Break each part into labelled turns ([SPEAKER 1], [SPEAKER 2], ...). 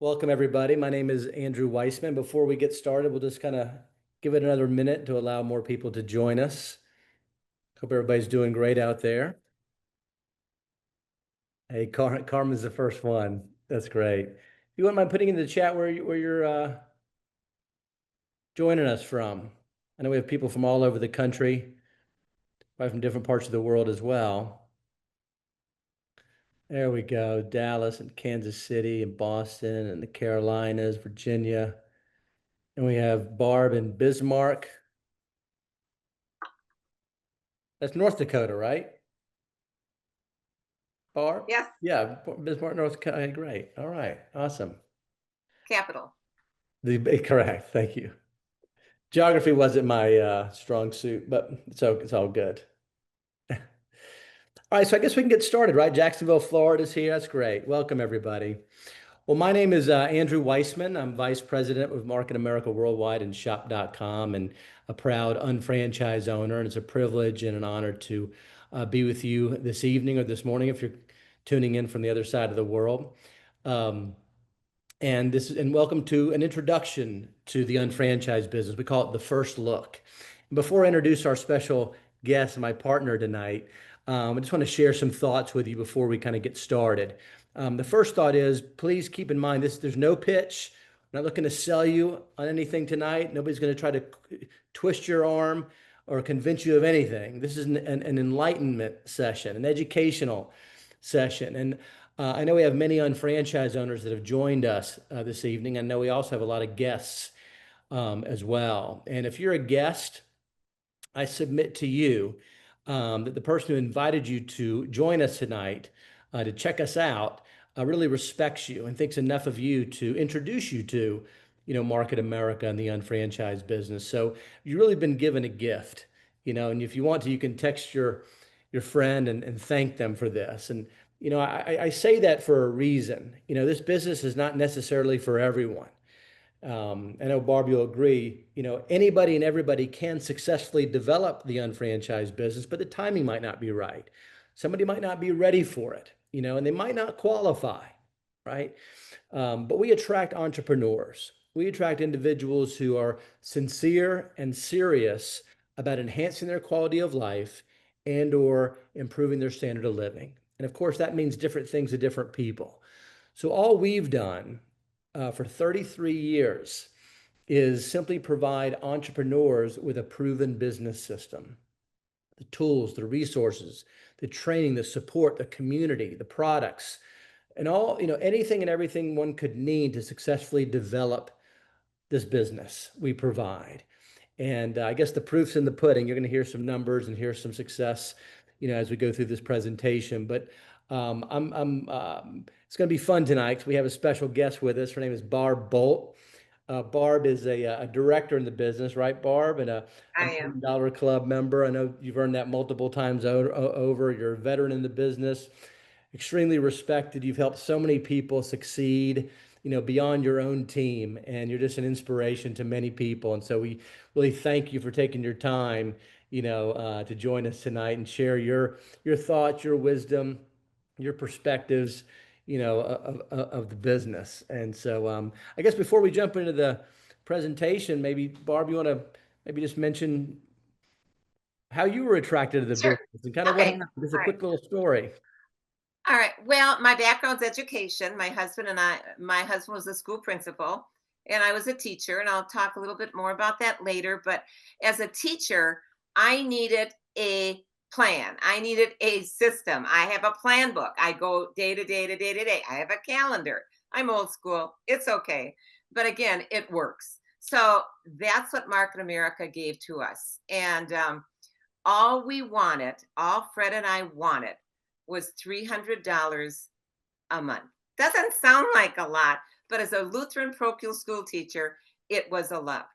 [SPEAKER 1] Welcome, everybody. My name is Andrew Weissman. Before we get started, we'll just kind of give it another minute to allow more people to join us. Hope everybody's doing great out there. Hey, Carmen's the first one. That's great. If you wouldn't mind putting in the chat where you're joining us from. I know we have people from all over the country, probably from different parts of the world as well. There we go. Dallas and Kansas City and Boston and the Carolinas, Virginia. And we have Barb in Bismarck. That's North Dakota, right? Barb?
[SPEAKER 2] Yes,
[SPEAKER 1] Yeah, Bismarck, North Carolina. Great. All right. Awesome.
[SPEAKER 2] capital.
[SPEAKER 1] Correct. Thank you. Geography wasn't my strong suit, but it's all good. All right, so I guess we can get started, right? Jacksonville, Florida's here. That's great. Welcome, everybody. Well, my name is Andrew Weissman. I'm Vice President of Market America Worldwide and Shop.com and a proud unfranchise owner. And it's a privilege and an honor to be with you this evening or this morning if you're tuning in from the other side of the world. Um, and welcome to an introduction to the unfranchised business. We call it the first look. Before I introduce our special guest, my partner tonight, I just want to share some thoughts with you before we kind of get started. The first thought is, please keep in mind there's no pitch. I'm not looking to sell you on anything tonight. Nobody's going to try to twist your arm or convince you of anything. This is an enlightenment session, an educational session. And I know we have many unfranchised owners that have joined us this evening. I know we also have a lot of guests as well. And if you're a guest, I submit to you that the person who invited you to join us tonight to check us out really respects you and thinks enough of you to introduce you to, Market America and the unfranchised business. So you've really been given a gift, and if you want to, you can text your friend and thank them for this. And I say that for a reason. This business is not necessarily for everyone. I know Barb, you'll agree, anybody and everybody can successfully develop the unfranchised business, but the timing might not be right. Somebody might not be ready for it, and they might not qualify, right? But we attract entrepreneurs. We attract individuals who are sincere and serious about enhancing their quality of life and or improving their standard of living. And of course, that means different things to different people. So all we've done for 33 years is simply provide entrepreneurs with a proven business system, the tools, the resources, the training, the support, the community, the products, and all, anything and everything one could need to successfully develop this business we provide. And I guess the proof's in the pudding. You're going to hear some numbers and hear some success, as we go through this presentation. But it's going to be fun tonight because we have a special guest with us. Her name is Barb Boldt. Barb is a director in the business, right, Barb? And a
[SPEAKER 2] I
[SPEAKER 1] $1
[SPEAKER 2] am.
[SPEAKER 1] Million Club member. I know you've earned that multiple times over. You're a veteran in the business, extremely respected. You've helped so many people succeed, beyond your own team, and you're just an inspiration to many people. And so we really thank you for taking your time, to join us tonight and share your thoughts, your wisdom, your perspectives, of the business. And so I guess before we jump into the presentation, maybe Barb, you want to maybe just mention how you were attracted to the
[SPEAKER 2] Sure.
[SPEAKER 1] business and kind of what
[SPEAKER 2] Okay.
[SPEAKER 1] happened. Just a
[SPEAKER 2] All right.
[SPEAKER 1] quick little story.
[SPEAKER 2] All right. Well, my background's education. My husband was a school principal and I was a teacher, and I'll talk a little bit more about that later. But as a teacher, I needed a plan. I needed a system. I have a plan book. I go day to day to day to day. I have a calendar. I'm old school. It's okay. But again, it works. So that's what Market America gave to us. And all we wanted, all Fred and I wanted, was $300 a month. Doesn't sound like a lot, but as a Lutheran parochial school teacher, it was a lot.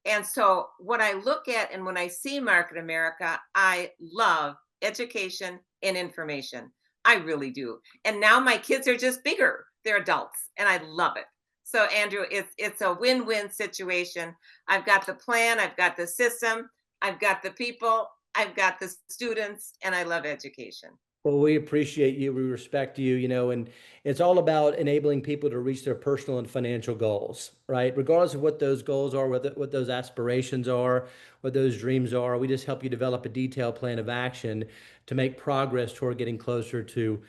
[SPEAKER 2] And so, what I look at and when I see Market America, I love education and information. I really do. And now my kids are just bigger, they're adults, and I love it. So, Andrew, it's a win win situation. I've got the plan, I've got the system, I've got the people, I've got the students, and I love education.
[SPEAKER 1] Well, we appreciate you. We respect you, and it's all about enabling people to reach their personal and financial goals, right? Regardless of what those goals are, what those aspirations are, what those dreams are, we just help you develop a detailed plan of action to make progress toward getting closer to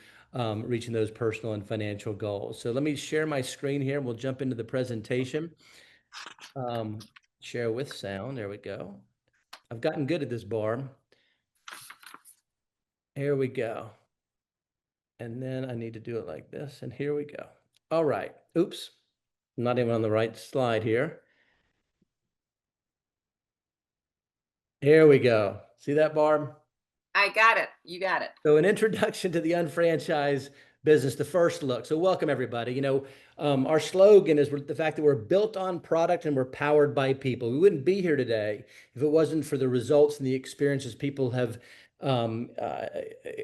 [SPEAKER 1] reaching those personal and financial goals. So let me share my screen here and we'll jump into the presentation. Um, Share with sound. There we go. I've gotten good at this, Barb. Here we go. And then I need to do it like this. And here we go. All right. Oops. I'm not even on the right slide here. Here we go. See that, Barb?
[SPEAKER 2] I got it. You got it.
[SPEAKER 1] So, an introduction to the unfranchised business, the first look. So, welcome everybody. Our slogan is the fact that we're built on product and we're powered by people. We wouldn't be here today if it wasn't for the results and the experiences people have, um, uh,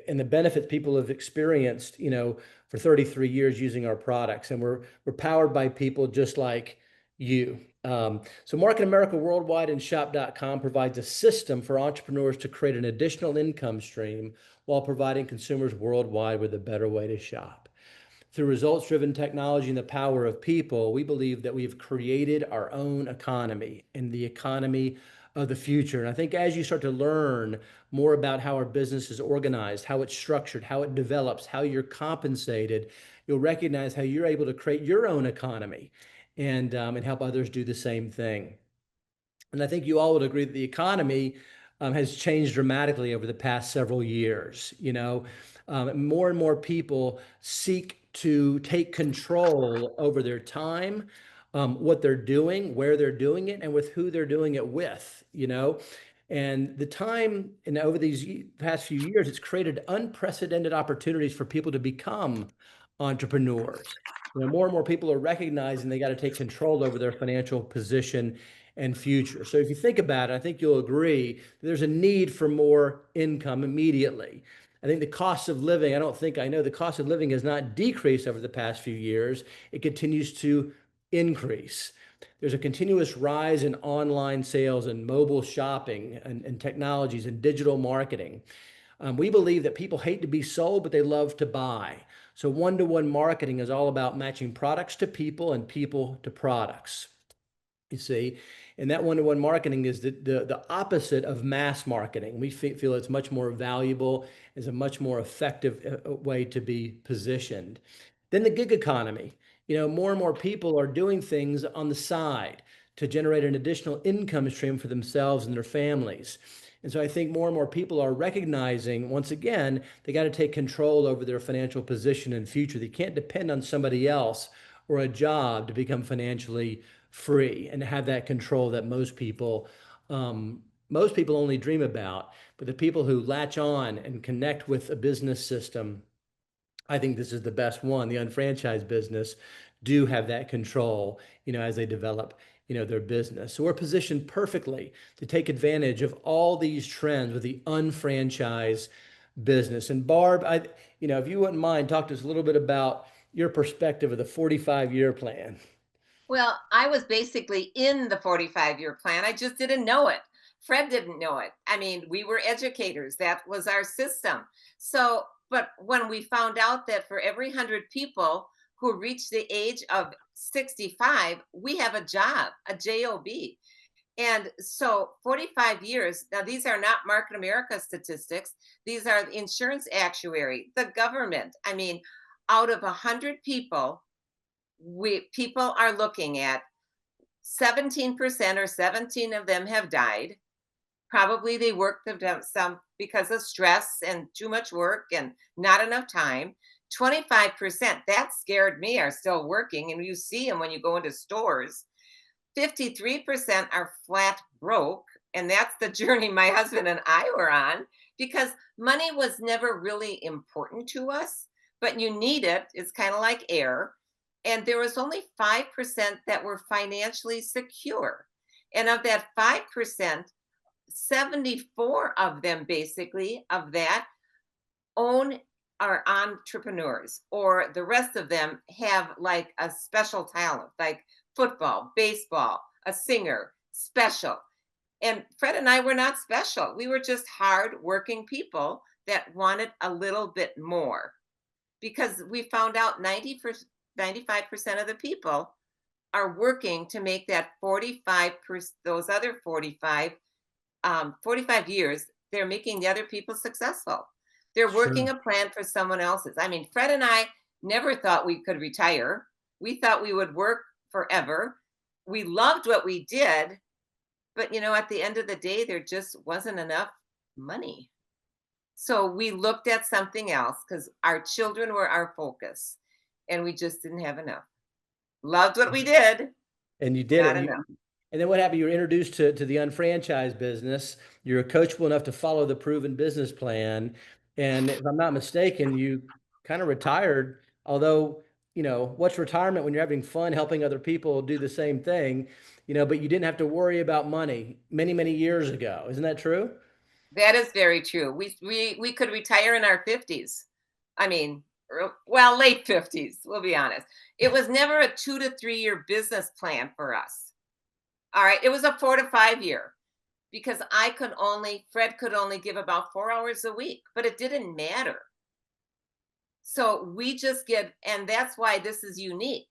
[SPEAKER 1] and the benefits people have experienced. For 33 years using our products, and we're powered by people just like you. So Market America Worldwide and Shop.com provides a system for entrepreneurs to create an additional income stream while providing consumers worldwide with a better way to shop. Through results-driven technology and the power of people, we believe that we've created our own economy and the economy of the future. And I think as you start to learn more about how our business is organized, how it's structured, how it develops, how you're compensated, you'll recognize how you're able to create your own economy and help others do the same thing. And I think you all would agree that the economy has changed dramatically over the past several years. More and more people seek to take control over their time, what they're doing, where they're doing it, and with who they're doing it with. And the time and over these past few years, it's created unprecedented opportunities for people to become entrepreneurs. More and more people are recognizing they got to take control over their financial position and future. So if you think about it, I think you'll agree that there's a need for more income immediately. I think the cost of living, I know the cost of living has not decreased over the past few years. It continues to increase. There's a continuous rise in online sales and mobile shopping and technologies and digital marketing. We believe that people hate to be sold, but they love to buy. So one-to-one marketing is all about matching products to people and people to products. You see, and that one-to-one marketing is the opposite of mass marketing. We feel it's much more valuable, is a much more effective way to be positioned. Then the gig economy. More and more people are doing things on the side to generate an additional income stream for themselves and their families. And so I think more and more people are recognizing, once again, they got to take control over their financial position and future. They can't depend on somebody else or a job to become financially free and have that control that most people only dream about. But the people who latch on and connect with a business system, I think this is the best one. The unfranchised business do have that control, as they develop, their business. So we're positioned perfectly to take advantage of all these trends with the unfranchised business. And Barb, if you wouldn't mind, talk to us a little bit about your perspective of the 45-year plan.
[SPEAKER 2] Well, I was basically in the 45-year plan. I just didn't know it. Fred didn't know it. I mean, we were educators. That was our system. So, but when we found out that for every 100 people who reach the age of 65, we have a job, a job. And so 45 years, now these are not Market America statistics. These are the insurance actuary, the government. I mean, out of 100 people, people are looking at 17% or 17 of them have died. Probably they worked some because of stress and too much work and not enough time. 25%, that scared me, are still working. And you see them when you go into stores. 53% are flat broke. And that's the journey my husband and I were on, because money was never really important to us, but you need it. It's kind of like air. And there was only 5% that were financially secure. And of that 5%, 74 of them, basically, of that own are entrepreneurs, or the rest of them have like a special talent, like football, baseball, a singer, special. And Fred and I were not special. We were just hard working people that wanted a little bit more, because we found out 95% of the people are working to make that 45%, those other 45 years, they're making the other people successful. They're
[SPEAKER 1] Sure.
[SPEAKER 2] working a plan for someone else's. I mean, Fred and I never thought we could retire. We thought we would work forever. We loved what we did, but at the end of the day, there just wasn't enough money. So we looked at something else because our children were our focus, and we just didn't have enough. Loved what we did,
[SPEAKER 1] And you did
[SPEAKER 2] not
[SPEAKER 1] it.
[SPEAKER 2] enough.
[SPEAKER 1] And then what happened? You were introduced to the unfranchised business. You're coachable enough to follow the proven business plan. And if I'm not mistaken, you kind of retired. Although, what's retirement when you're having fun helping other people do the same thing, but you didn't have to worry about money many, many years ago. Isn't that true?
[SPEAKER 2] That is very true. We could retire in our 50s. I mean, well, late 50s, we'll be honest. It was never a 2 to 3 year business plan for us. All right. It was a 4 to 5 year, because Fred could only give about 4 hours a week, but it didn't matter. So we just and that's why this is unique,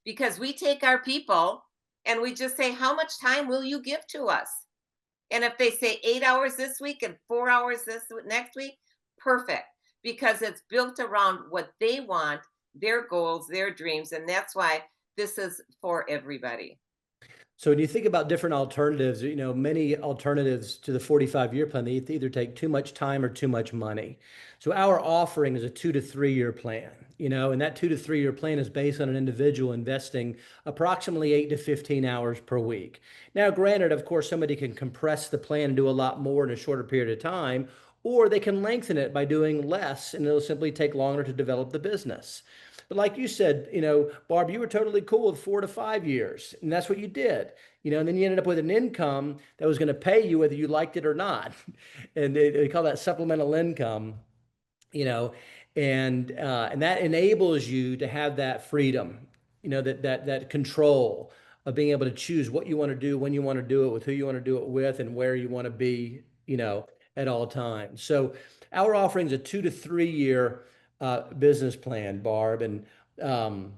[SPEAKER 2] because we take our people and we just say, how much time will you give to us? And if they say 8 hours this week and 4 hours next week, perfect, because it's built around what they want, their goals, their dreams. And that's why this is for everybody.
[SPEAKER 1] So when you think about different alternatives, many alternatives to the 45-year plan, they either take too much time or too much money. So our offering is a 2 to 3 year plan, and that 2 to 3 year plan is based on an individual investing approximately 8 to 15 hours per week. Now, granted, of course, somebody can compress the plan and do a lot more in a shorter period of time, or they can lengthen it by doing less, and it'll simply take longer to develop the business. But like you said, Barb, you were totally cool with 4 to 5 years, and that's what you did. And then you ended up with an income that was going to pay you whether you liked it or not, and they call that supplemental income. You know, and that enables you to have that freedom, that control of being able to choose what you want to do, when you want to do it, with who you want to do it with, and where you want to be, at all times. So our offering is a 2 to 3 year business plan, Barb, and um,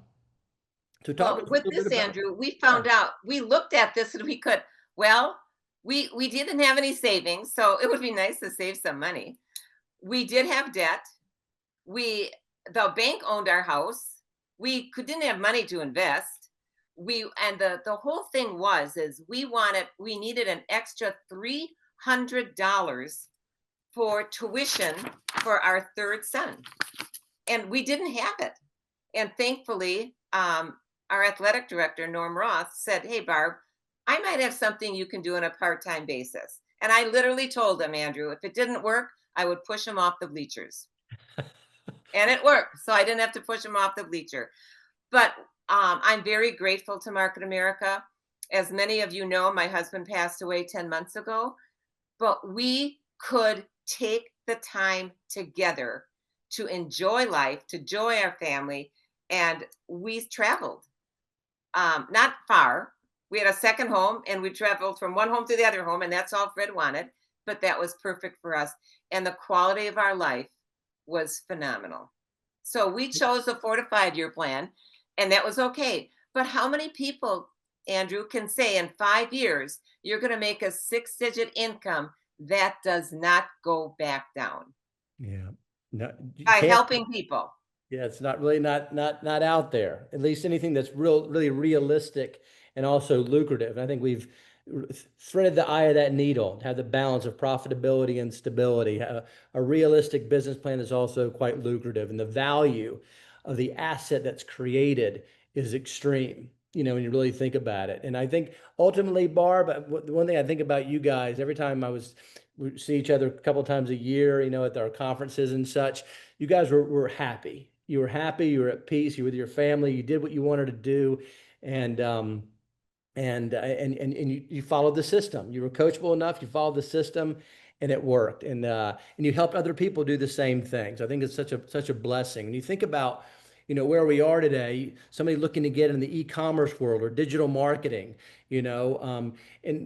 [SPEAKER 1] so talk to
[SPEAKER 2] Well,
[SPEAKER 1] us a
[SPEAKER 2] with
[SPEAKER 1] little bit
[SPEAKER 2] this,
[SPEAKER 1] about.
[SPEAKER 2] Andrew, we
[SPEAKER 1] Yeah.
[SPEAKER 2] found out, we looked at this and we could, well, we didn't have any savings, so it would be nice to save some money. We did have debt. We The bank owned our house. Didn't have money to invest. The whole thing is we needed an extra $300 for tuition for our third son, and we didn't have it. And thankfully, our athletic director, Norm Roth, said, "Hey, Barb, I might have something you can do on a part time basis." And I literally told him, Andrew, if it didn't work, I would push him off the bleachers. And it worked. So I didn't have to push him off the bleacher. But I'm very grateful to Market America. As many of you know, my husband passed away 10 months ago, but we could take the time together to enjoy life, to enjoy our family. And we traveled, not far. We had a second home and we traveled from one home to the other home, and that's all Fred wanted. But that was perfect for us. And the quality of our life was phenomenal. So we chose a 4 to 5 year plan, and that was okay. But how many people, Andrew, can say in 5 years you're going to make a 6 digit income that does not go back down
[SPEAKER 1] Yeah. No, you
[SPEAKER 2] by
[SPEAKER 1] can't.
[SPEAKER 2] helping people?
[SPEAKER 1] Yeah, it's not really not out there. At least anything that's really realistic and also lucrative. I think we've threaded the eye of that needle, have the balance of profitability and stability. A realistic business plan is also quite lucrative, and the value of the asset that's created is extreme. When you really think about it. And I think ultimately, Barb, the one thing I think about you guys every time we see each other a couple times a year, at our conferences and such, you guys were happy. You were happy, you were at peace, you were with your family, you did what you wanted to do, and you followed the system. You were coachable enough, you followed the system, and it worked. And you helped other people do the same things. I think it's such a blessing. And you think about, where we are today, somebody looking to get in the e-commerce world or digital marketing, and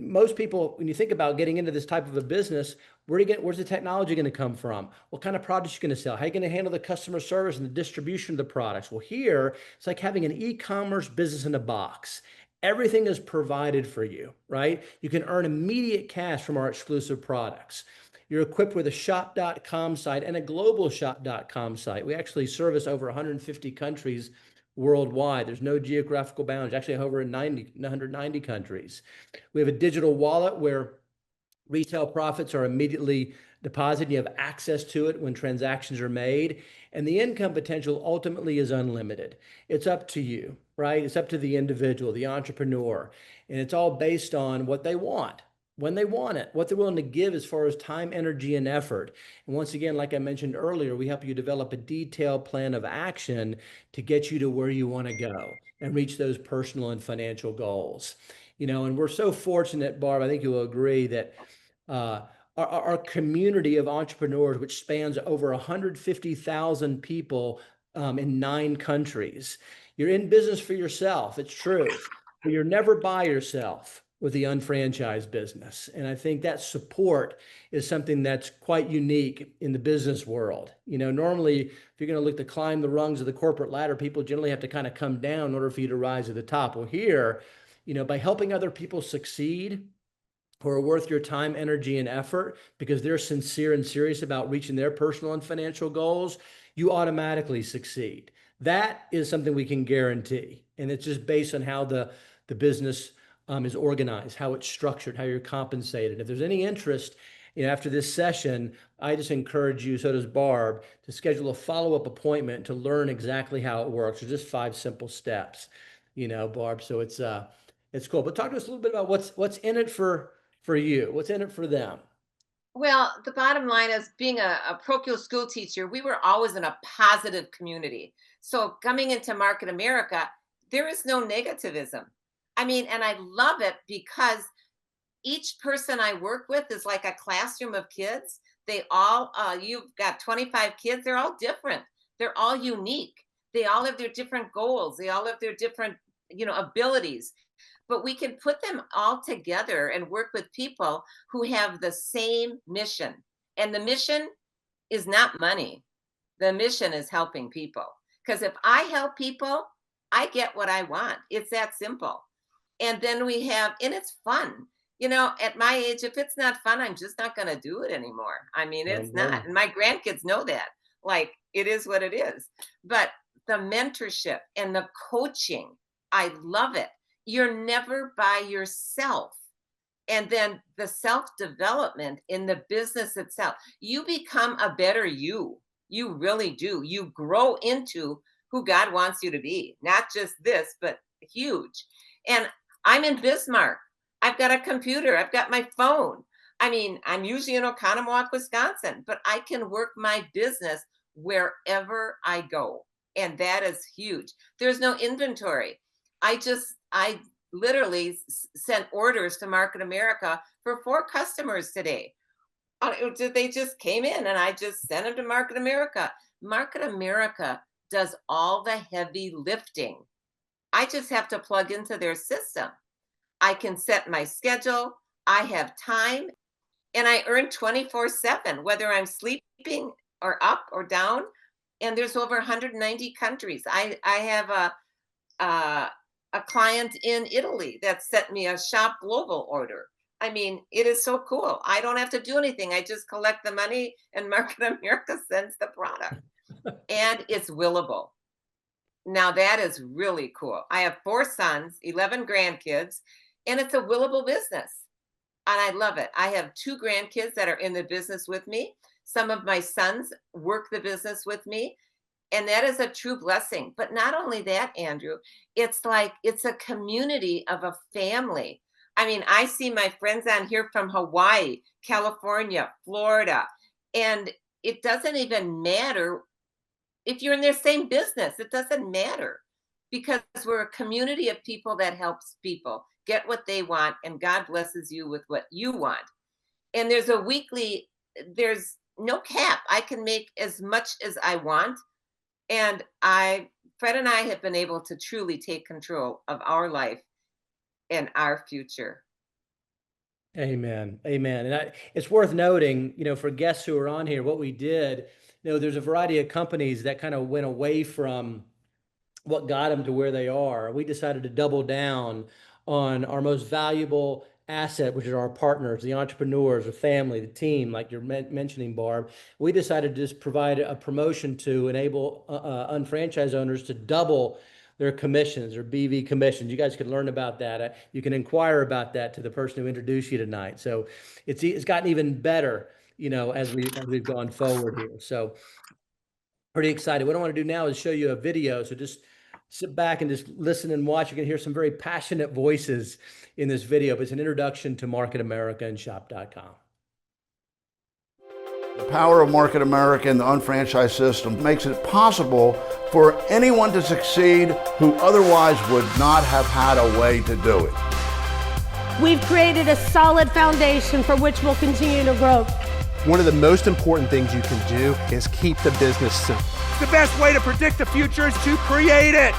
[SPEAKER 1] most people, when you think about getting into this type of a business, where's the technology going to come from? What kind of products are you going to sell? How are you going to handle the customer service and the distribution of the products? Well, here it's like having an e-commerce business in a box. Everything is provided for you, right? You can earn immediate cash from our exclusive products. You're equipped with a shop.com site and a global shop.com site. We actually service over 150 countries worldwide. There's no geographical bounds, actually over 190 countries. We have a digital wallet where retail profits are immediately deposited. You have access to it when transactions are made. And the income potential ultimately is unlimited. It's up to you, right? It's up to the individual, the entrepreneur. And it's all based on what they want, when they want it, what they're willing to give as far as time, energy, and effort. And once again, like I mentioned earlier, we help you develop a detailed plan of action to get you to where you want to go and reach those personal and financial goals. And we're so fortunate, Barb, I think you'll agree that uh, our community of entrepreneurs, which spans over 150,000 people in 9 countries. You're in business for yourself, it's true, but you're never by yourself with the unfranchised business. And I think that support is something that's quite unique in the business world. Normally, if you're going to look to climb the rungs of the corporate ladder, people generally have to kind of come down in order for you to rise to the top. Well, here, by helping other people succeed, who are worth your time, energy, and effort because they're sincere and serious about reaching their personal and financial goals, you automatically succeed. That is something we can guarantee. And it's just based on how the business is organized, how it's structured, how you're compensated. If there's any interest, after this session, I just encourage you, so does Barb, to schedule a follow-up appointment to learn exactly how it works. There's just 5 simple steps, Barb. So it's cool. But talk to us a little bit about what's in it for you? What's in it for them?
[SPEAKER 2] Well, the bottom line is being a parochial school teacher, we were always in a positive community. So coming into Market America, there is no negativism. I mean, and I love it because each person I work with is like a classroom of kids. They all, you've got 25 kids, they're all different. They're all unique. They all have their different goals. They all have their different, abilities, but we can put them all together and work with people who have the same mission. And the mission is not money. The mission is helping people. Because if I help people, I get what I want. It's that simple. And then and it's fun. At my age, if it's not fun, I'm just not going to do it anymore. I mean,
[SPEAKER 1] Don't
[SPEAKER 2] it's
[SPEAKER 1] blame
[SPEAKER 2] not.
[SPEAKER 1] you.
[SPEAKER 2] And my grandkids know that. Like, it is what it is. But the mentorship and the coaching, I love it. You're never by yourself. And then the self development in the business itself, you become a better you. You really do. You grow into who God wants you to be, not just this, but huge. And I'm in Bismarck. I've got a computer, I've got my phone. I mean, I'm usually in Oconomowoc, Wisconsin, but I can work my business wherever I go. And that is huge. There's no inventory. I literally sent orders to Market America for 4 customers today. They just came in and I just sent them to Market America. Market America does all the heavy lifting. I just have to plug into their system. I can set my schedule. I have time and I earn 24/7, whether I'm sleeping or up or down. And there's over 190 countries. I have a, a client in Italy that sent me a shop global order. I mean, it is so cool. I don't have to do anything. I just collect the money and Market America sends the product. And it's willable. Now that is really cool. I have 4 sons, 11 grandkids, and it's a willable business. And I love it. I have 2 grandkids that are in the business with me. Some of my sons work the business with me. And that is a true blessing. But not only that, Andrew, it's like it's a community of a family. I mean, I see my friends on here from Hawaii, California, Florida, and it doesn't even matter if you're in their same business. It doesn't matter because we're a community of people that helps people get what they want, and God blesses you with what you want. And there's no cap. I can make as much as I want And Fred and I have been able to truly take control of our life and our future.
[SPEAKER 1] Amen. Amen. And it's worth noting, for guests who are on here, what we did, there's a variety of companies that kind of went away from what got them to where they are. We decided to double down on our most valuable asset, which is our partners, the entrepreneurs, the family, the team, like you're mentioning, Barb. We decided to just provide a promotion to enable unfranchised owners to double their commissions, their BV commissions. You guys can learn about that. You can inquire about that to the person who introduced you tonight. So it's gotten even better, as we've gone forward here. So pretty excited. What I want to do now is show you a video. So just sit back and just listen and watch. You're going to hear some very passionate voices in this video, but it's an introduction to Market America and shop.com.
[SPEAKER 3] The power of Market America and the unfranchised system makes it possible for anyone to succeed who otherwise would not have had a way to do it.
[SPEAKER 4] We've created a solid foundation for which we'll continue to grow.
[SPEAKER 5] One of the most important things you can do is keep the business simple.
[SPEAKER 6] The best way to predict the future is to create it.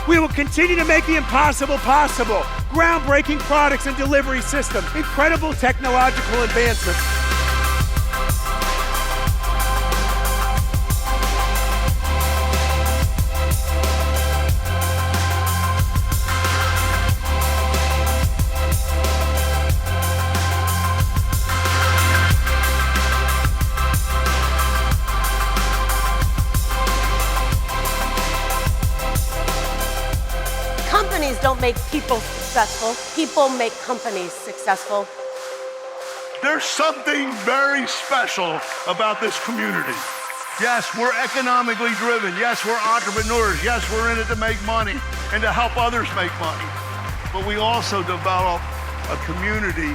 [SPEAKER 6] We will continue to make the impossible possible. Groundbreaking products and delivery systems, incredible technological advancements.
[SPEAKER 4] Companies don't make people successful. People make companies successful.
[SPEAKER 7] There's something very special about this community. Yes, we're economically driven. Yes, we're entrepreneurs. Yes, we're in it to make money and to help others make money. But we also develop a community.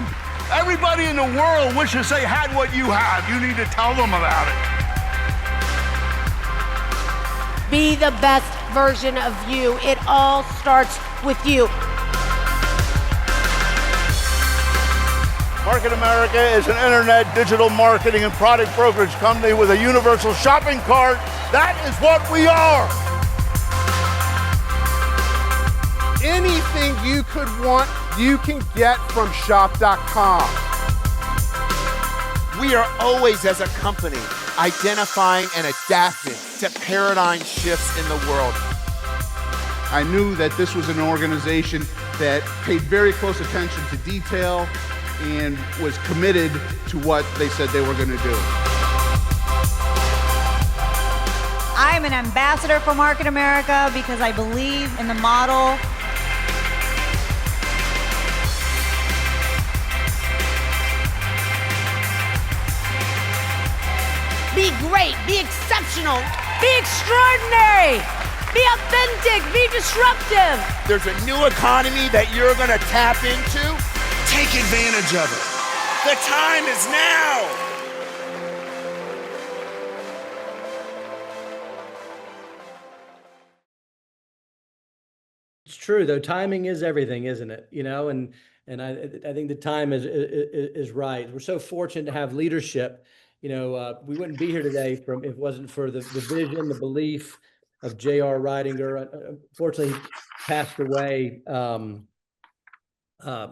[SPEAKER 7] Everybody in the world wishes they had what you have. You need to tell them about it.
[SPEAKER 4] Be the best version of you. It all starts with you.
[SPEAKER 3] Market America is an internet digital marketing and product brokerage company with a universal shopping cart. That is what we are.
[SPEAKER 5] Anything you could want, you can get from shop.com.
[SPEAKER 8] We are always, as a company, identifying and adapting to paradigm shifts in the world.
[SPEAKER 9] I knew that this was an organization that paid very close attention to detail and was committed to what they said they were going to do.
[SPEAKER 10] I'm an ambassador for Market America because I believe in the model.
[SPEAKER 4] Be great, be exceptional, be extraordinary, be authentic, be disruptive.
[SPEAKER 8] There's a new economy that you're going to tap into.
[SPEAKER 6] Take advantage of it.
[SPEAKER 8] The time is now.
[SPEAKER 1] It's true, though. Timing is everything, isn't it? And I think the time is right. We're so fortunate to have leadership. We wouldn't be here today if it wasn't for the vision, the belief of J.R. Ridinger. Unfortunately, he passed away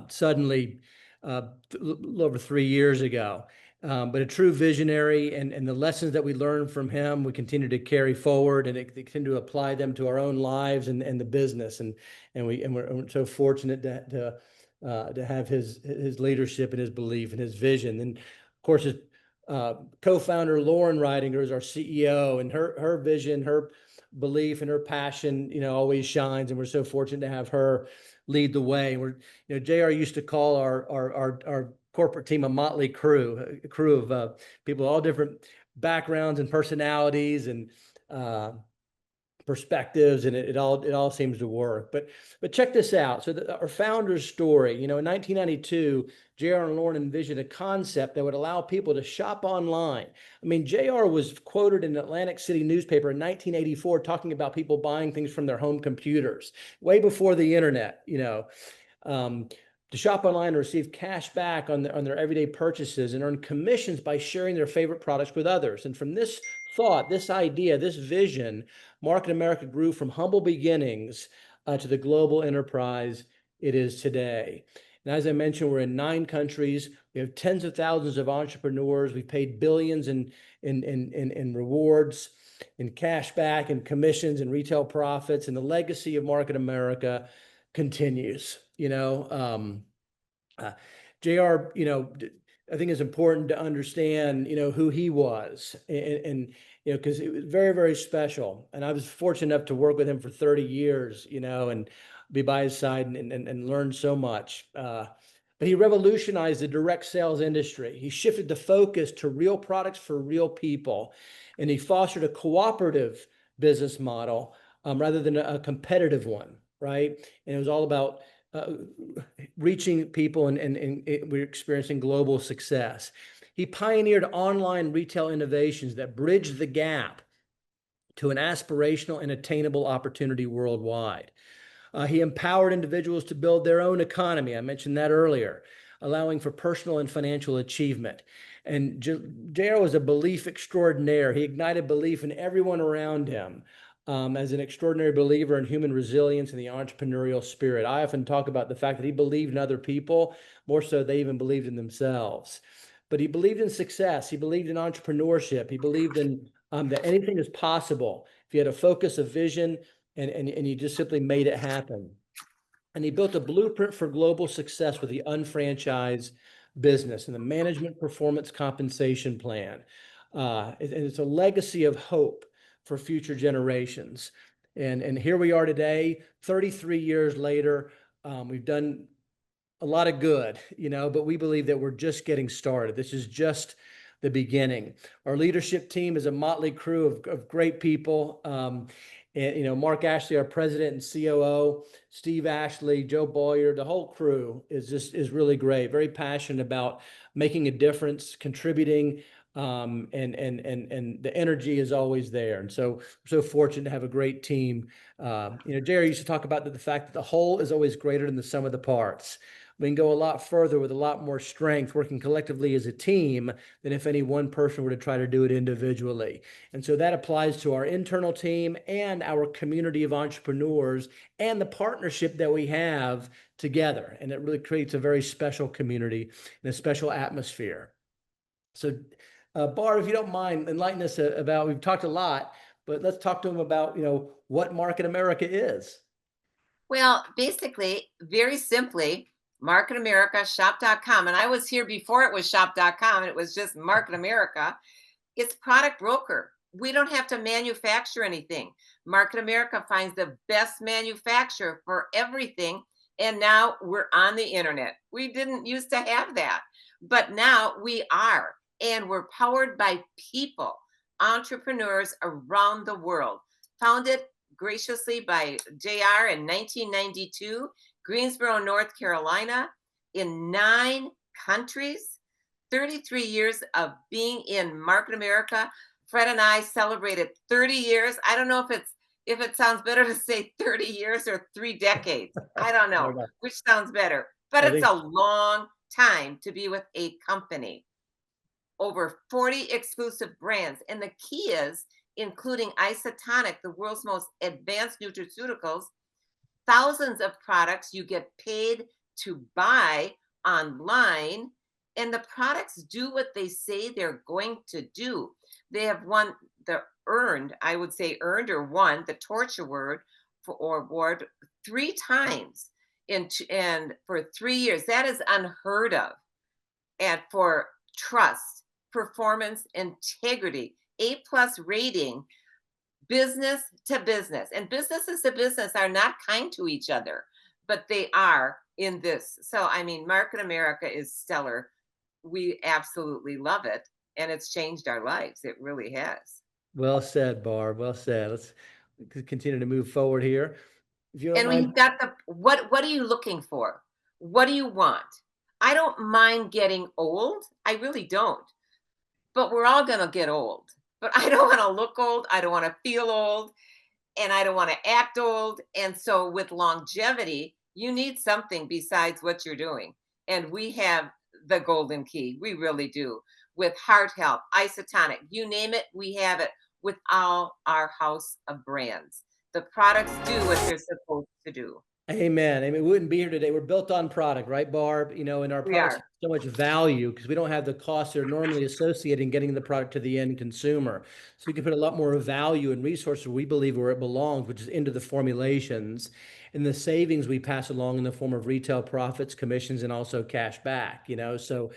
[SPEAKER 1] suddenly a little over 3 years ago. But a true visionary, and the lessons that we learned from him, we continue to carry forward and continue to apply them to our own lives and the business. And we're so fortunate to have his leadership and his belief and his vision. And of course, his co-founder Lauren Ridinger is our CEO, and her vision, her belief, and her passion, always shines. And we're so fortunate to have her lead the way. And JR used to call our corporate team a motley crew, a crew of people, all different backgrounds and personalities and perspectives, and it all seems to work. But check this out. So our founder's story. In 1992, JR and Lauren envisioned a concept that would allow people to shop online. I mean, JR was quoted in an Atlantic City newspaper in 1984 talking about people buying things from their home computers, way before the internet. To shop online and receive cash back on their everyday purchases and earn commissions by sharing their favorite products with others. And from this thought, this idea, this vision, Market America grew from humble beginnings to the global enterprise it is today. And as I mentioned, we're in 9 countries. We have tens of thousands of entrepreneurs. We've paid billions in rewards, in cash back, and commissions, and retail profits. And the legacy of Market America continues. JR, I think it's important to understand, who he was, and because it was very, very special. And I was fortunate enough to work with him for 30 years, and be by his side and learn so much. But he revolutionized the direct sales industry. He shifted the focus to real products for real people, and he fostered a cooperative business model rather than a competitive one, right? And it was all about reaching people, and we're experiencing global success. He pioneered online retail innovations that bridged the gap to an aspirational and attainable opportunity worldwide. He empowered individuals to build their own economy. I mentioned that earlier, allowing for personal and financial achievement. And JR was a belief extraordinaire. He ignited belief in everyone around him. As an extraordinary believer in human resilience and the entrepreneurial spirit. I often talk about the fact that he believed in other people more so they even believed in themselves. But he believed in success. He believed in entrepreneurship. He believed in that anything is possible if you had a focus, a vision, and you just simply made it happen. And he built a blueprint for global success with the UnFranchise Business and the Management Performance Compensation Plan. And it's a legacy of hope for future generations. And here we are today, 33 years later. We've done a lot of good, but we believe that we're just getting started. This is just the beginning. Our leadership team is a motley crew of great people. And, Mark Ashley, our president and COO, Steve Ashley, Joe Boyer, the whole crew is really great, very passionate about making a difference, contributing, and the energy is always there. And so we're so fortunate to have a great team. Jerry used to talk about the fact that the whole is always greater than the sum of the parts. We can go a lot further with a lot more strength working collectively as a team than if any one person were to try to do it individually. And so that applies to our internal team and our community of entrepreneurs and the partnership that we have together. And it really creates a very special community and a special atmosphere. So Barb, if you don't mind, enlighten us about, we've talked a lot, but let's talk to them about, what Market America is.
[SPEAKER 2] Well, basically, very simply, Market America, shop.com. And I was here before it was shop.com. It was just Market America. It's product broker. We don't have to manufacture anything. Market America finds the best manufacturer for everything. And now we're on the internet. We didn't used to have that, but now we are. And we're powered by people, entrepreneurs around the world. Founded graciously by JR in 1992, Greensboro, North Carolina, in 9 countries, 33 years of being in Market America. Fred and I celebrated 30 years. I don't know if it sounds better to say 30 years or 3 decades. I don't know which sounds better, but it's a long time to be with a company. Over 40 exclusive brands. And the key is including Isotonix, the world's most advanced nutraceuticals, thousands of products you get paid to buy online, and the products do what they say they're going to do. They have won the won the Torch Award award 3 times and for 3 years. That is unheard of. And for trust, performance, integrity, A+ rating, business to business. And businesses to business are not kind to each other, but they are in this. So, Market America is stellar. We absolutely love it. And it's changed our lives. It really has.
[SPEAKER 1] Well said, Barb. Well said. Let's continue to move forward here. If you don't
[SPEAKER 2] And
[SPEAKER 1] mind.
[SPEAKER 2] we've got what are you looking for? What do you want? I don't mind getting old. I really don't. But we're all going to get old. But I don't want to look old. I don't want to feel old. And I don't want to act old. And so with longevity, you need something besides what you're doing. And we have the golden key. We really do. with heart health, Isotonic, you name it, we have it with all our house of brands. The products do what they're supposed to do.
[SPEAKER 1] Amen. I mean, we wouldn't be here today. We're built on product, right, Barb? You know, and our
[SPEAKER 2] We
[SPEAKER 1] products have
[SPEAKER 2] are.
[SPEAKER 1] so much value because we don't have the costs that are normally associated in getting the product to the end consumer. So we can put a lot more value and resources we believe where it belongs, which is into the formulations and the savings we pass along in the form of retail profits, commissions, and also cash back. You know, so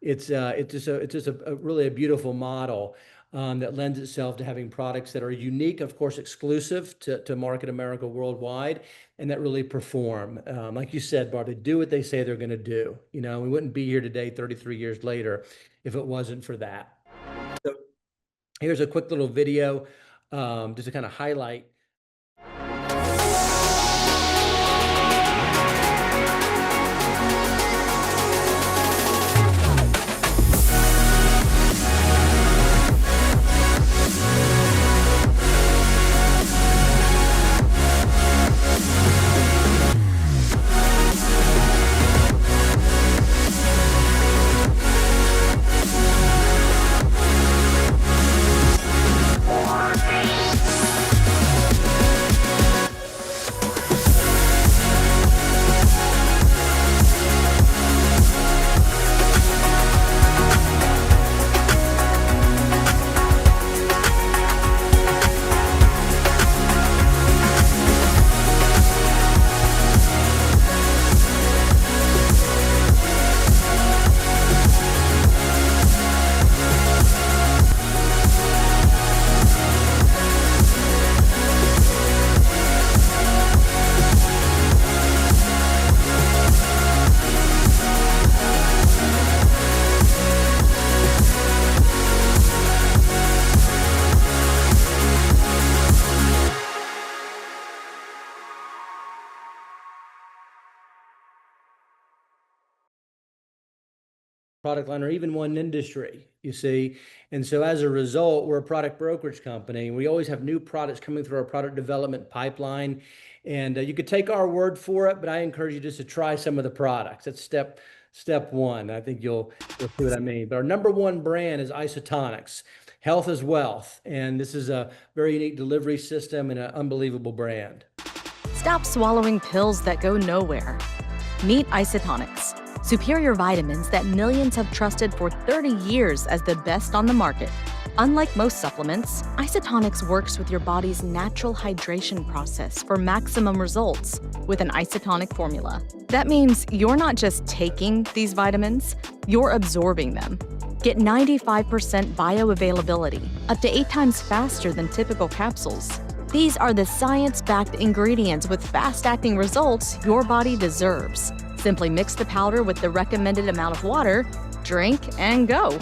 [SPEAKER 1] it's just a really a beautiful model. That lends itself to having products that are unique, of course, exclusive to Market America worldwide, and that really perform. Like you said, Barb, they do what they say they're going to do. You know, we wouldn't be here today, 33 years later, if it wasn't for that. So here's a quick little video just to kind of highlight. Product line or even one industry, you see. And so as a result, we're a product brokerage company. We always have new products coming through our product development pipeline. And you could take our word for it, but I encourage you just to try some of the products. That's step one. I think you'll see what I mean. But our number one brand is Isotonix. Health is wealth. And this is a very unique delivery system and an unbelievable brand.
[SPEAKER 11] Stop swallowing pills that go nowhere. Meet Isotonix. Superior vitamins that millions have trusted for 30 years as the best on the market. Unlike most supplements, Isotonix works with your body's natural hydration process for maximum results with an isotonic formula. That means you're not just taking these vitamins, you're absorbing them. Get 95% bioavailability, up to 8 times faster than typical capsules. These are the science-backed ingredients with fast-acting results your body deserves. Simply mix the powder with the recommended amount of water, drink, and go.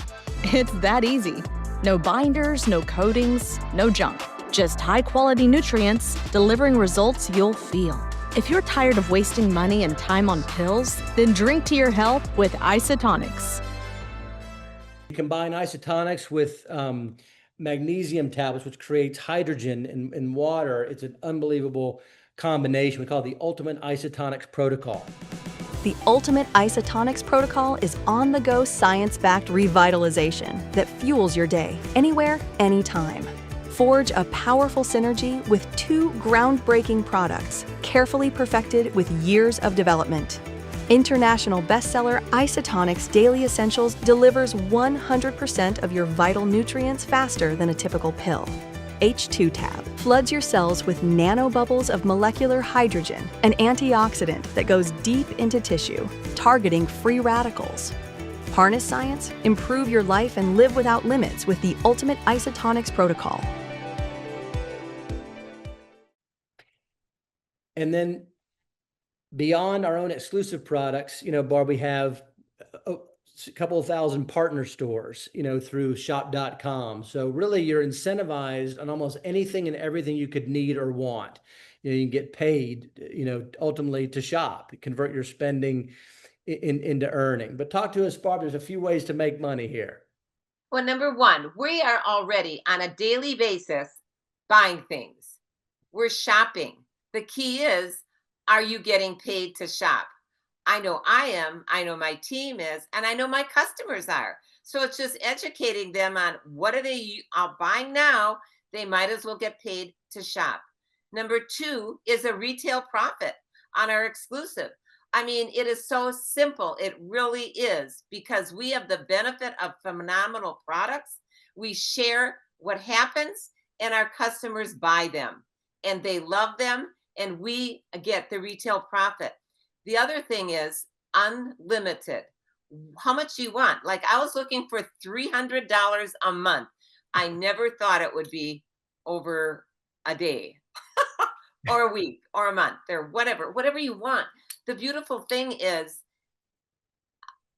[SPEAKER 11] It's that easy. No binders, no coatings, no junk. Just high-quality nutrients delivering results you'll feel. If you're tired of wasting money and time on pills, then drink to your health with Isotonix.
[SPEAKER 1] You combine Isotonix with magnesium tablets, which creates hydrogen in water. It's an unbelievable combination. We call it the Ultimate Isotonix Protocol.
[SPEAKER 12] The Ultimate Isotonix Protocol is on-the-go science-backed revitalization that fuels your day, anywhere, anytime. Forge a powerful synergy with 2 groundbreaking products, carefully perfected with years of development. International bestseller Isotonix Daily Essentials delivers 100% of your vital nutrients faster than a typical pill. H2 Tab floods your cells with nanobubbles of molecular hydrogen, an antioxidant that goes deep into tissue, targeting free radicals. Harness science, improve your life, and live without limits with the Ultimate Isotonix Protocol.
[SPEAKER 1] And then beyond our own exclusive products, you know, Barb, we have a couple of thousand partner stores, you know, through shop.com. So really you're incentivized on almost anything and everything you could need or want. You know, you can get paid, you know, ultimately to shop, convert your spending into earning. But talk to us, Barb, there's a few ways to make money here.
[SPEAKER 2] Well, number one, we are already on a daily basis buying things. We're shopping. The key is, are you getting paid to shop? I know I am, I know my team is, and I know my customers are. So it's just educating them on what are they buying now. They might as well get paid to shop. Number two is a retail profit on our exclusive. I mean, it is so simple. It really is, because we have the benefit of phenomenal products. We share what happens, and our customers buy them and they love them, and we get the retail profit. The other thing is unlimited. How much do you want? Like, I was looking for $300 a month. I never thought it would be over a day or a week or a month or whatever you want. The beautiful thing is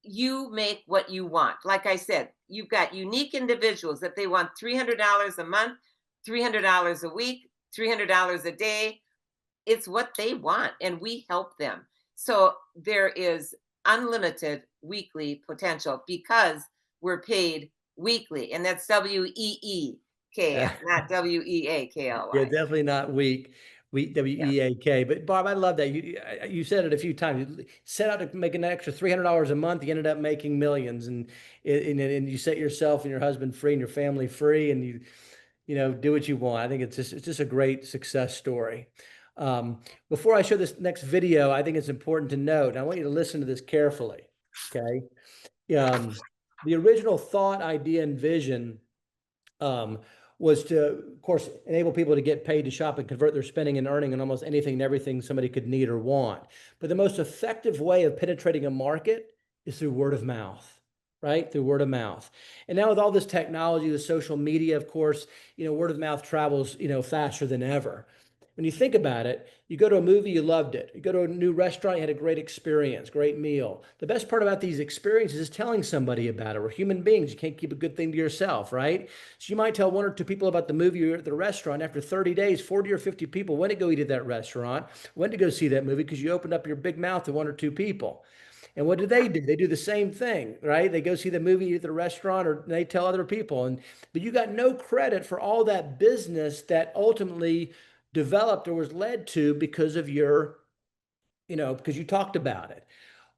[SPEAKER 2] you make what you want. Like I said, you've got unique individuals that they want $300 a month, $300 a week, $300 a day. It's what they want, and we help them. So there is unlimited weekly potential because we're paid weekly, and that's W-E-E-K, not W-E-A-K-L-Y.
[SPEAKER 1] Yeah, definitely not weak. W-E-A-K. But Barb, I love that. You said it a few times. You set out to make an extra $300 a month. You ended up making millions, and you set yourself and your husband free and your family free, and you know, do what you want. I think it's just a great success story. Before I show this next video, I think it's important to note, and I want you to listen to this carefully, okay? The original thought, idea, and vision was to, of course, enable people to get paid to shop and convert their spending and earning on almost anything and everything somebody could need or want. But the most effective way of penetrating a market is through word of mouth, right? Through word of mouth. And now with all this technology, with social media, of course, you know, word of mouth travels, you know, faster than ever. When you think about it, you go to a movie, you loved it. You go to a new restaurant, you had a great experience, great meal. The best part about these experiences is telling somebody about it. We're human beings. You can't keep a good thing to yourself, right? So you might tell one or two people about the movie or at the restaurant. After 30 days, 40 or 50 people went to go eat at that restaurant, went to go see that movie because you opened up your big mouth to one or two people. And what do? They do the same thing, right? They go see the movie at the restaurant, or they tell other people. But you got no credit for all that business that ultimately developed or was led to because of your, you know, because you talked about it.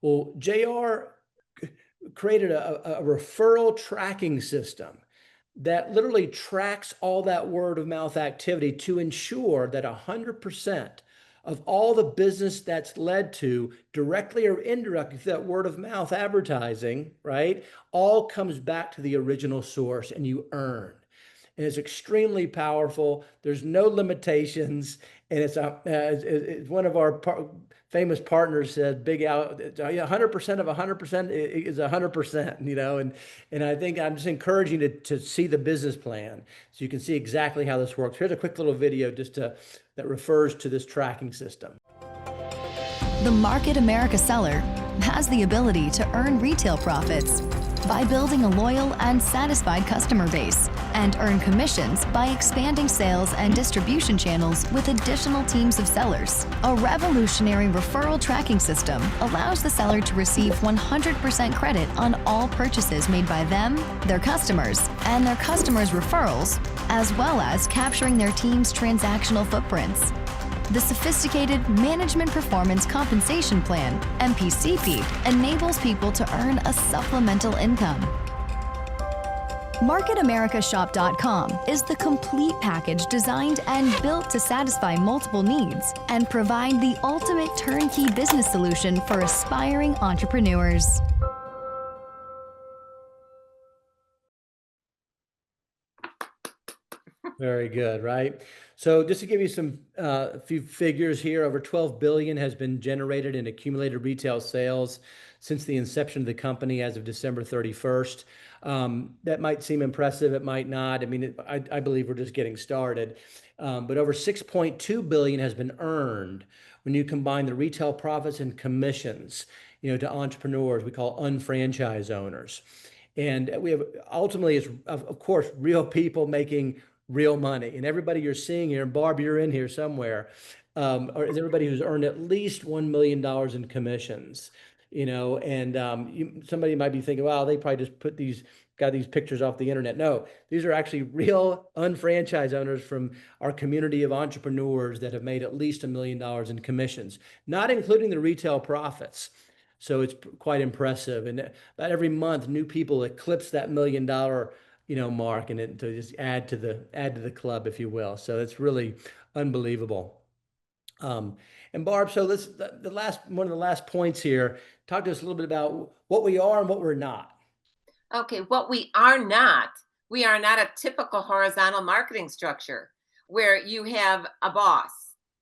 [SPEAKER 1] Well, JR created a referral tracking system that literally tracks all that word of mouth activity to ensure that 100% of all the business that's led to, directly or indirectly through that word of mouth advertising, right, all comes back to the original source, and you earn. And it's extremely powerful. There's no limitations, and it's one of our famous partners said, "Big out, 100% of 100% is 100%." You know, and I think I'm just encouraging you to see the business plan so you can see exactly how this works. Here's a quick little video that refers to this tracking system.
[SPEAKER 13] The Market America seller has the ability to earn retail profits by building a loyal and satisfied customer base, and earn commissions by expanding sales and distribution channels with additional teams of sellers. A revolutionary referral tracking system allows the seller to receive 100% credit on all purchases made by them, their customers, and their customers' referrals, as well as capturing their team's transactional footprints. The sophisticated Management Performance Compensation Plan, MPCP, enables people to earn a supplemental income. MarketAmericaShop.com is the complete package designed and built to satisfy multiple needs and provide the ultimate turnkey business solution for aspiring entrepreneurs.
[SPEAKER 1] Very good, right? So just to give you a few figures here, over 12 billion has been generated in accumulated retail sales since the inception of the company as of December 31st. That might seem impressive. It might not. I mean, I believe we're just getting started. But over 6.2 billion has been earned when you combine the retail profits and commissions, you know, to entrepreneurs we call UnFranchise owners. And we have ultimately, it's of course, real people making real money. And everybody you're seeing here, and Barb, you're in here somewhere, or is everybody who's earned at least $1 million in commissions, you know, and somebody might be thinking, wow, they probably just got these pictures off the internet. No, these are actually real UnFranchise owners from our community of entrepreneurs that have made at least $1 million in commissions, not including the retail profits. So it's quite impressive. And about every month, new people eclipse that $1 million, mark, and to just add to the club, if you will. So it's really unbelievable. And Barb, so one of the last points here, talk to us a little bit about what we are and what we're not.
[SPEAKER 2] Okay, what we are not a typical horizontal marketing structure where you have a boss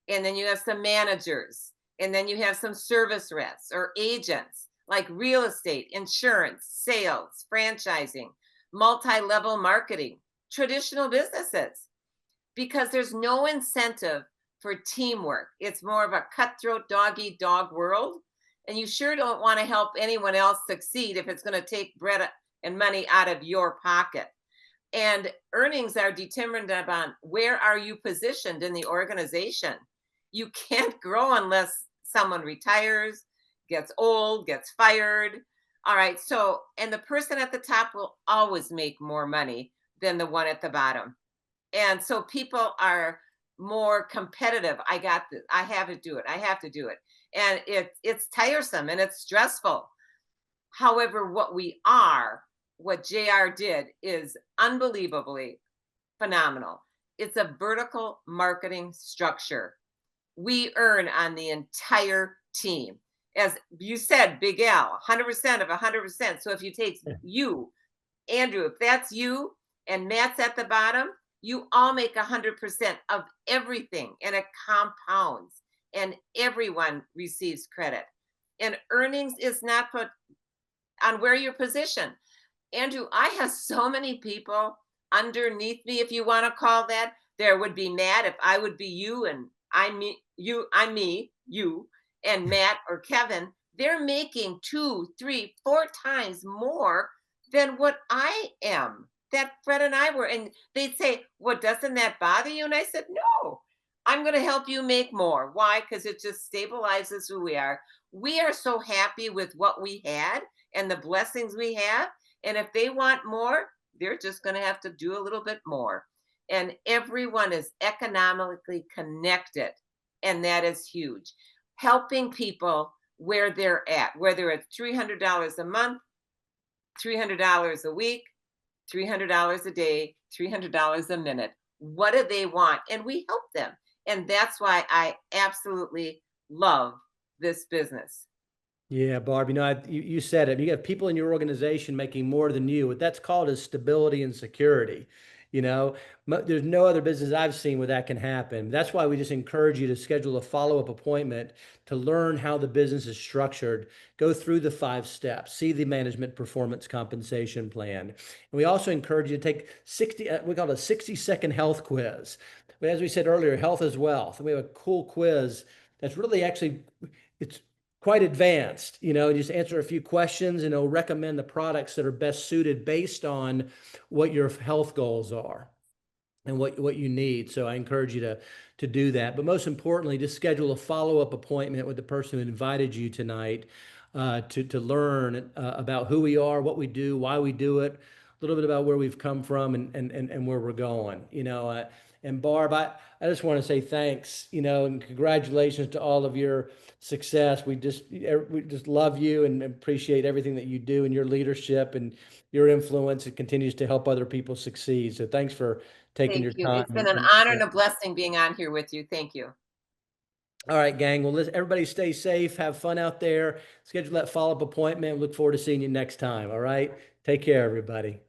[SPEAKER 2] and then you have some managers and then you have some service reps or agents like real estate, insurance, sales, franchising, multi-level marketing, traditional businesses, because there's no incentive for teamwork. It's more of a cutthroat dog-eat-dog world. And you sure don't want to help anyone else succeed if it's going to take bread and money out of your pocket. And earnings are determined upon where are you positioned in the organization. You can't grow unless someone retires, gets old, gets fired. All right. So, and the person at the top will always make more money than the one at the bottom. And so people are more competitive. I got this. I have to do it. I have to do it. And it's tiresome and it's stressful. However, what JR did is unbelievably phenomenal. It's a vertical marketing structure. We earn on the entire team. As you said, Big Al, 100% of 100%. So if you take you, Andrew, if that's you and Matt's at the bottom, you all make 100% of everything, and it compounds and everyone receives credit. And earnings is not put on where you're positioned. Andrew, I have so many people underneath me, if you want to call that. There would be Matt if I would be you, and I'm me, you, and Matt or Kevin. They're making 2, 3, 4 times more than what I am, that Fred and I were. And they'd say, well, doesn't that bother you? And I said, no, I'm going to help you make more. Why? Because it just stabilizes who we are. We are so happy with what we had and the blessings we have. And if they want more, they're just going to have to do a little bit more. And everyone is economically connected. And that is huge. Helping people where they're at, whether it's $300 a month, $300 a week, $300 a day, $300 a minute. What do they want? And we help them. And that's why I absolutely love this business.
[SPEAKER 1] Yeah, Barb, you said it. You have people in your organization making more than you. What that's called is stability and security. There's no other business I've seen where that can happen. That's why we just encourage you to schedule a follow-up appointment to learn how the business is structured, go through the 5 steps, see the management performance compensation plan. And we also encourage you to take we call it a 60-second health quiz. But as we said earlier, health is wealth. And we have a cool quiz that's really it's quite advanced, just answer a few questions and it'll recommend the products that are best suited based on what your health goals are and what you need. So I encourage you to do that. But most importantly, just schedule a follow-up appointment with the person who invited you tonight to learn about who we are, what we do, why we do it, a little bit about where we've come from and where we're going. And Barb, I just want to say thanks, and congratulations to all of your success. We just love you and appreciate everything that you do and your leadership and your influence. It continues to help other people succeed. So thanks for taking your time.
[SPEAKER 2] It's been an honor and a blessing being on here with you. Thank you.
[SPEAKER 1] All right, gang. Well, everybody stay safe. Have fun out there. Schedule that follow-up appointment. Look forward to seeing you next time. All right. Take care, everybody.